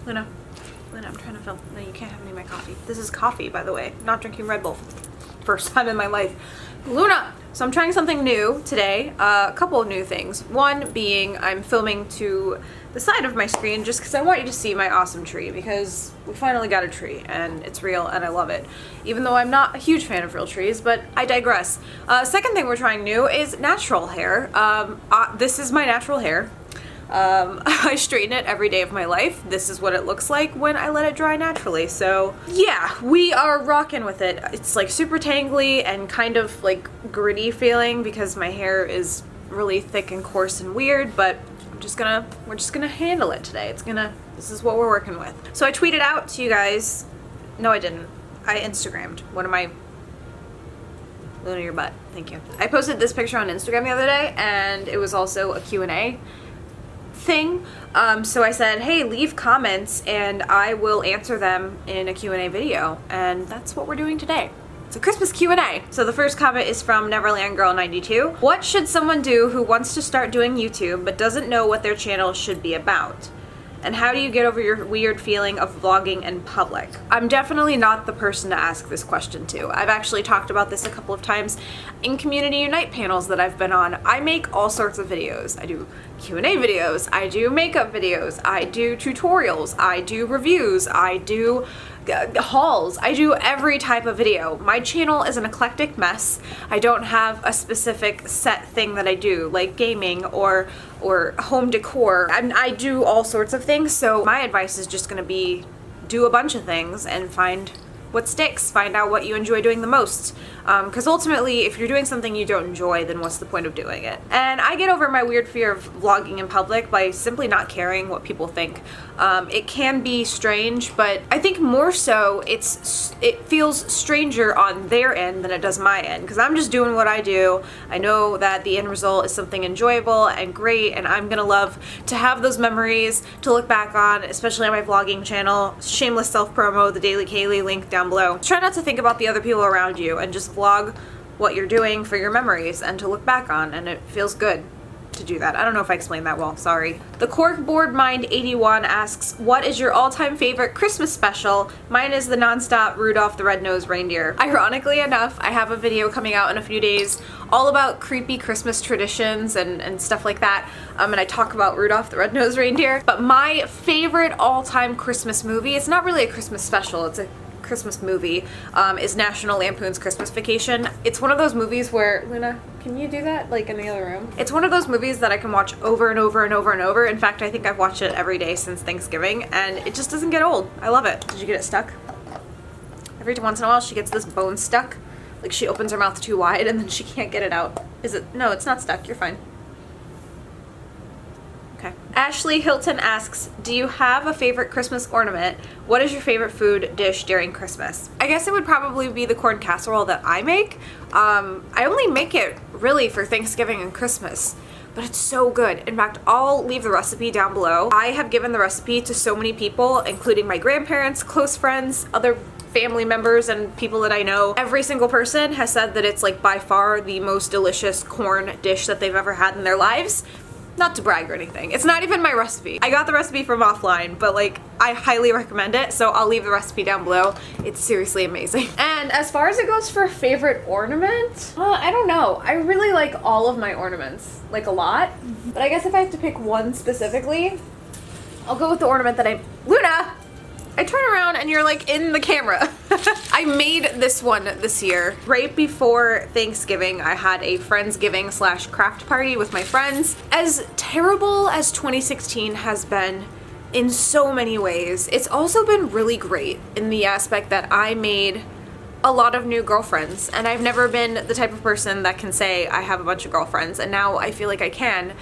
Luna, I'm trying to film. No, you can't have any of my coffee. This is coffee, by the way. Not drinking Red Bull. First time in my life. Luna! So I'm trying something new today. A couple of new things. One being I'm filming to the side of my screen just because I want you to see my awesome tree, because we finally got a tree and it's real and I love it. Even though I'm not a huge fan of real trees, but I digress. Second thing we're trying new is natural hair. This is my natural hair. I straighten it every day of my life. This is what it looks like when I let it dry naturally. So yeah, we are rocking with it. It's like super tangly and kind of like gritty feeling because my hair is really thick and coarse and weird, but we're just gonna handle it today. This is what we're working with. So I tweeted out to you guys. No, I didn't. I Instagrammed. What am I? Luna, your butt. Thank you. I posted this picture on Instagram the other day, and it was also a Q&A thing. So I said, hey, leave comments and I will answer them in a Q&A video, and that's what we're doing today. It's a Christmas Q&A. So the first comment is from Neverland Girl 92. What should someone do who wants to start doing YouTube but doesn't know what their channel should be about? And how do you get over your weird feeling of vlogging in public? I'm definitely not the person to ask this question to. I've actually talked about this a couple of times in Community Unite panels that I've been on. I make all sorts of videos. I do Q&A videos, I do makeup videos, I do tutorials, I do reviews, I do hauls. I do every type of video. My channel is an eclectic mess. I don't have a specific set thing that I do, like gaming or home decor. I do all sorts of things, so my advice is just gonna be do a bunch of things and find what sticks, find out what you enjoy doing the most. Because ultimately, if you're doing something you don't enjoy, then what's the point of doing it? And I get over my weird fear of vlogging in public by simply not caring what people think. It can be strange, but I think more so it feels stranger on their end than it does my end, because I'm just doing what I do. I know that the end result is something enjoyable and great, and I'm gonna love to have those memories to look back on, especially on my vlogging channel. Shameless self-promo, the Daily Kayleigh, link down below. Try not to think about the other people around you and just vlog what you're doing for your memories and to look back on, and it feels good to do that. I don't know if I explained that well, sorry. The Corkboard Mind 81 asks, what is your all-time favorite Christmas special? Mine is the non-stop Rudolph the Red-Nosed Reindeer. Ironically enough, I have a video coming out in a few days all about creepy Christmas traditions and stuff like that, and I talk about Rudolph the Red-Nosed Reindeer. But my favorite all-time Christmas movie, it's not really a Christmas special, it's a Christmas movie, is National Lampoon's Christmas Vacation. It's one of those movies where, Luna, can you do that like in the other room? It's one of those movies that I can watch over and over and over and over. In fact, I think I've watched it every day since Thanksgiving, and it just doesn't get old. I love it. Did you get it stuck? Every once in a while she gets this bone stuck. Like she opens her mouth too wide and then she can't get it out. Is it? No, it's not stuck. You're fine. Okay. Ashley Hilton asks, do you have a favorite Christmas ornament? What is your favorite food dish during Christmas? I guess it would probably be the corn casserole that I make. I only make it really for Thanksgiving and Christmas, but it's so good. In fact, I'll leave the recipe down below. I have given the recipe to so many people, including my grandparents, close friends, other family members, and people that I know. Every single person has said that it's like by far the most delicious corn dish that they've ever had in their lives. Not to brag or anything. It's not even my recipe. I got the recipe from offline, but like I highly recommend it, so I'll leave the recipe down below. It's seriously amazing. And as far as it goes for favorite ornament, I don't know. I really like all of my ornaments, like a lot. But I guess if I have to pick one specifically, I'll go with the ornament that Luna! I turn around and you're like in the camera. I made this one this year. Right before Thanksgiving, I had a Friendsgiving / craft party with my friends. As terrible as 2016 has been in so many ways, it's also been really great in the aspect that I made a lot of new girlfriends, and I've never been the type of person that can say I have a bunch of girlfriends, and now I feel like I can.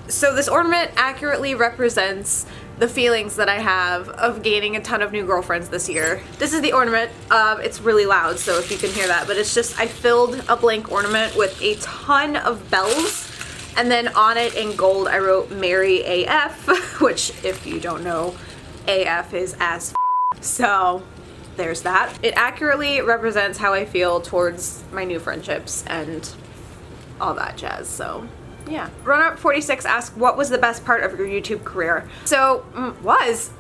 So this ornament accurately represents the feelings that I have of gaining a ton of new girlfriends this year. This is the ornament. It's really loud, so if you can hear that, but it's just, I filled a blank ornament with a ton of bells, and then on it in gold I wrote Merry AF, which if you don't know, AF is as f. So there's that. It accurately represents how I feel towards my new friendships and all that jazz, so yeah. Runner46 asks, what was the best part of your YouTube career? So,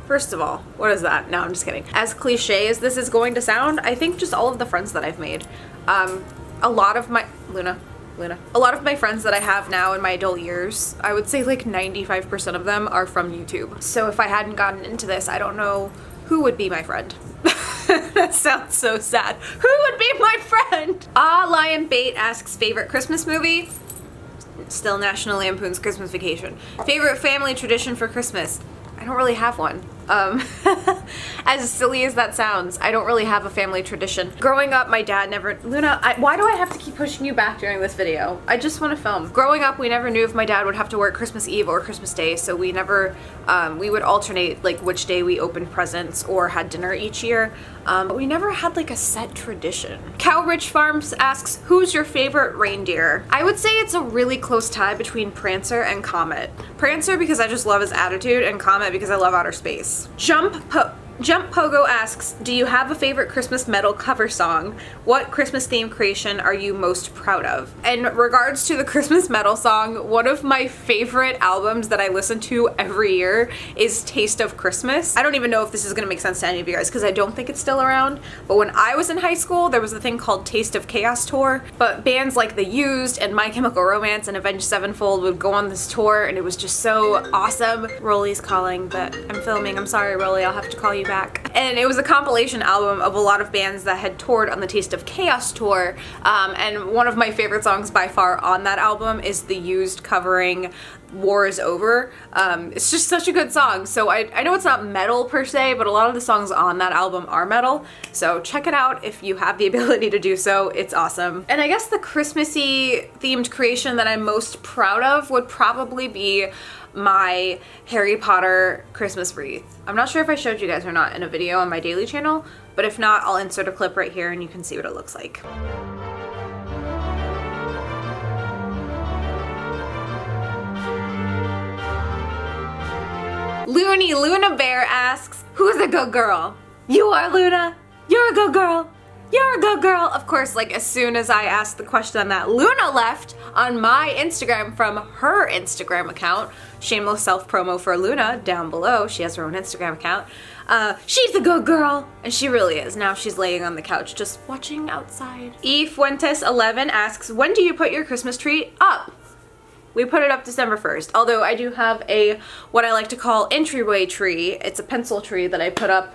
first of all, what is that? No, I'm just kidding. As cliche as this is going to sound, I think just all of the friends that I've made. A lot of my, a lot of my friends that I have now in my adult years, I would say like 95% of them are from YouTube. So if I hadn't gotten into this, I don't know who would be my friend. That sounds so sad. Who would be my friend? Lion Bait asks, favorite Christmas movie? Still National Lampoon's Christmas Vacation. Favorite family tradition for Christmas? I don't really have one. As silly as that sounds, I don't really have a family tradition. Growing up, my dad never, Luna, why do I have to keep pushing you back during this video? I just want to film. Growing up, we never knew if my dad would have to work Christmas Eve or Christmas Day, so we never, we would alternate like which day we opened presents or had dinner each year. But we never had like a set tradition. Cowrich Farms asks, who's your favorite reindeer? I would say it's a really close tie between Prancer and Comet. Prancer because I just love his attitude, and Comet because I love outer space. Jump Pogo asks, do you have a favorite Christmas metal cover song? What Christmas themed creation are you most proud of? In regards to the Christmas metal song, one of my favorite albums that I listen to every year is Taste of Christmas. I don't even know if this is gonna make sense to any of you guys because I don't think it's still around, but when I was in high school, there was a thing called Taste of Chaos Tour, but bands like The Used and My Chemical Romance and Avenged Sevenfold would go on this tour, and it was just so awesome. Rolly's calling, but I'm filming. I'm sorry, Rolly, I'll have to call you back. And it was a compilation album of a lot of bands that had toured on the Taste of Chaos tour, and one of my favorite songs by far on that album is The Used covering War Is Over. It's just such a good song. So I know it's not metal per se, but a lot of the songs on that album are metal, so check it out if you have the ability to do so. It's awesome. And I guess the Christmassy themed creation that I'm most proud of would probably be my Harry Potter Christmas wreath. I'm not sure if I showed you guys or not in a video on my daily channel, but if not, I'll insert a clip right here and you can see what it looks like. Luna Bear asks, who's a good girl? You are, Luna. You're a good girl. You're a good girl. Of course, like as soon as I asked the question on that, Luna left on my Instagram from her Instagram account. Shameless self-promo for Luna down below. She has her own Instagram account. She's a good girl. And she really is. Now she's laying on the couch just watching outside. E Fuentes 11 asks, when do you put your Christmas tree up? We put it up December 1st, although I do have a, what I like to call entryway tree. It's a pencil tree that I put up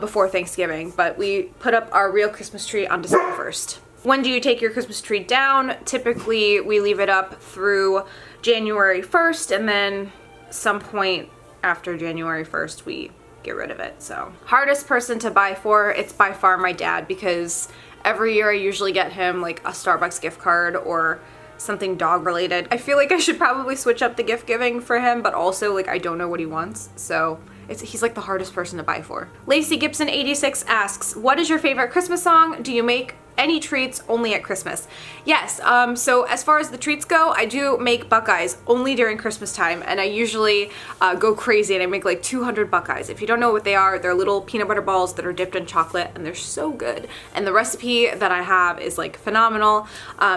before Thanksgiving, but we put up our real Christmas tree on December 1st. When do you take your Christmas tree down? Typically, we leave it up through January 1st, and then some point after January 1st, we get rid of it, so. Hardest person to buy for, it's by far my dad, because every year I usually get him like a Starbucks gift card or something dog related. I feel like I should probably switch up the gift giving for him, but also like I don't know what he wants, so he's like the hardest person to buy for. Lacey Gibson 86 asks, what is your favorite Christmas song? Do you make any treats only at Christmas? Yes, so as far as the treats go, I do make Buckeyes only during Christmas time, and I usually go crazy and I make like 200 Buckeyes. If you don't know what they are, they're little peanut butter balls that are dipped in chocolate, and they're so good. And the recipe that I have is like phenomenal,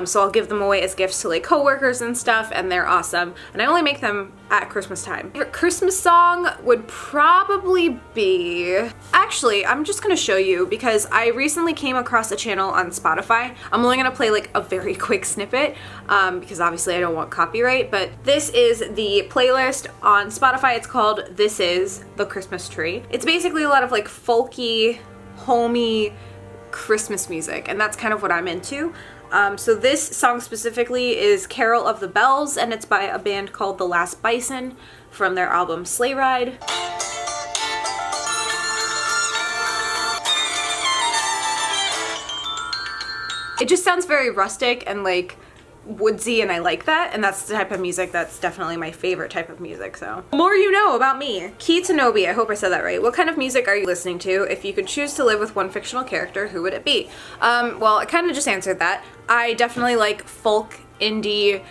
so I'll give them away as gifts to like coworkers and stuff, and they're awesome. And I only make them at Christmas time. Favorite Christmas song would probably be, actually, I'm just gonna show you because I recently came across a channel on Spotify. I'm only gonna play like a very quick snippet because obviously I don't want copyright, but this is the playlist on Spotify. It's called This Is the Christmas Tree. It's basically a lot of like folky, homey Christmas music, and that's kind of what I'm into. So this song specifically is Carol of the Bells, and it's by a band called The Last Bison from their album Sleigh Ride. It just sounds very rustic and like woodsy, and I like that, and that's the type of music that's definitely my favorite type of music, so. More you know about me. Key Tanobi, I hope I said that right. What kind of music are you listening to? If you could choose to live with one fictional character, who would it be? Well, I kind of just answered that. I definitely like folk, indie,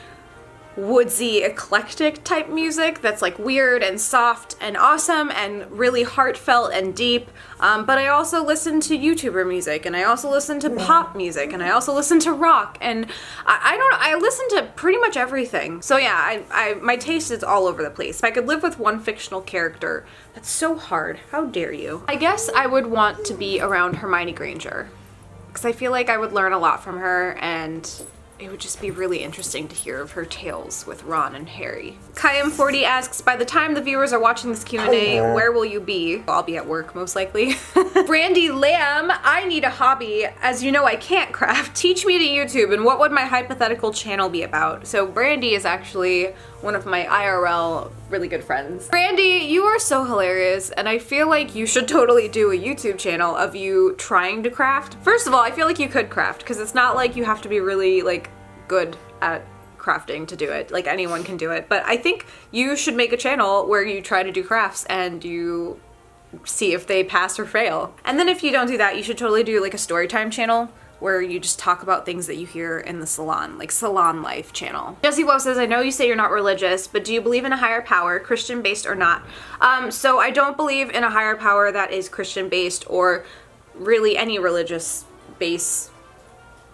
woodsy, eclectic type music that's like weird and soft and awesome and really heartfelt and deep. But I also listen to YouTuber music, and I also listen to pop music, and I also listen to rock, and I listen to pretty much everything. So yeah, my taste is all over the place. If I could live with one fictional character, that's so hard. How dare you? I guess I would want to be around Hermione Granger, because I feel like I would learn a lot from her, and it would just be really interesting to hear of her tales with Ron and Harry. Kayam40 asks, by the time the viewers are watching this Q&A, where will you be? I'll be at work, most likely. Brandy Lamb, I need a hobby. As you know, I can't craft. Teach me to YouTube, and what would my hypothetical channel be about? So Brandy is actually one of my IRL really good friends. Brandy, you are so hilarious, and I feel like you should totally do a YouTube channel of you trying to craft. First of all, I feel like you could craft, because it's not like you have to be really like good at crafting to do it. Like, anyone can do it. But I think you should make a channel where you try to do crafts and you see if they pass or fail. And then if you don't do that, you should totally do like a story time channel where you just talk about things that you hear in the salon, like Salon Life channel. Jesse Woe says, I know you say you're not religious, but do you believe in a higher power, Christian based or not? So I don't believe in a higher power that is Christian based or really any religious base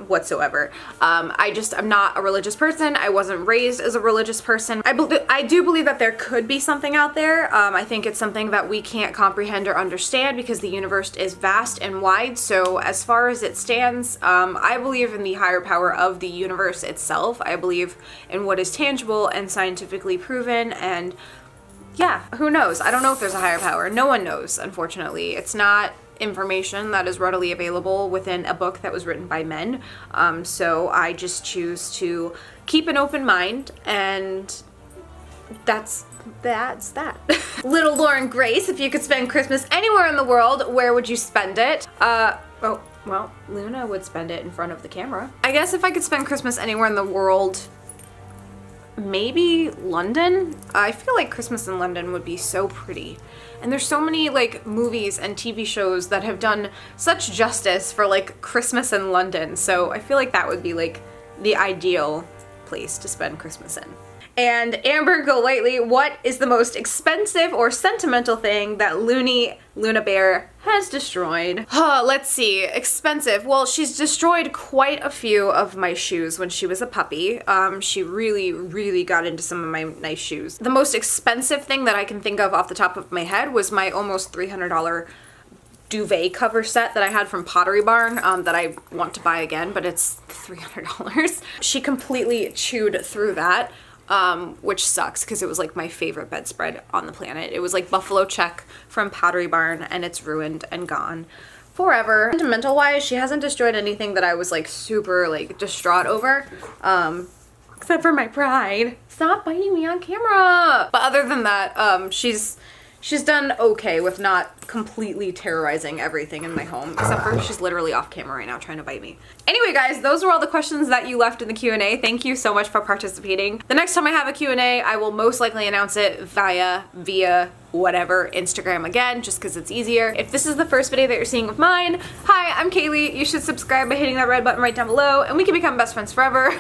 whatsoever. I'm not a religious person. I wasn't raised as a religious person. I do believe that there could be something out there. I think it's something that we can't comprehend or understand because the universe is vast and wide. So as far as it stands, I believe in the higher power of the universe itself. I believe in what is tangible and scientifically proven, and yeah, who knows? I don't know if there's a higher power. No one knows, unfortunately. It's not information that is readily available within a book that was written by men. So I just choose to keep an open mind, and that's that. Little Lauren Grace, if you could spend Christmas anywhere in the world, where would you spend it? Oh, well, Luna would spend it in front of the camera. I guess if I could spend Christmas anywhere in the world, maybe London? I feel like Christmas in London would be so pretty. And there's so many like movies and TV shows that have done such justice for like Christmas in London. So I feel like that would be like the ideal place to spend Christmas in. And Amber Golightly, what is the most expensive or sentimental thing that Luna Bear has destroyed? Let's see, expensive. Well, she's destroyed quite a few of my shoes when she was a puppy. She really got into some of my nice shoes. The most expensive thing that I can think of off the top of my head was my almost $300 duvet cover set that I had from Pottery Barn that I want to buy again, but it's $300. She completely chewed through that. Which sucks because it was like my favorite bedspread on the planet. It was like Buffalo Check from Pottery Barn, and it's ruined and gone forever. Sentimental wise, she hasn't destroyed anything that I was like super like distraught over, except for my pride. Stop biting me on camera. But other than that, she's done okay with not completely terrorizing everything in my home, except for she's literally off camera right now trying to bite me. Anyway, guys, those were all the questions that you left in the Q&A. Thank you so much for participating. The next time I have a Q&A, I will most likely announce it via whatever, Instagram again, just because it's easier. If this is the first video that you're seeing of mine, hi, I'm Kayleigh. You should subscribe by hitting that red button right down below, and we can become best friends forever.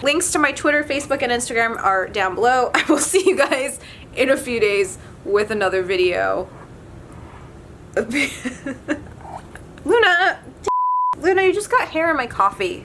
Links to my Twitter, Facebook, and Instagram are down below. I will see you guys in a few days with another video. Luna, you just got hair in my coffee.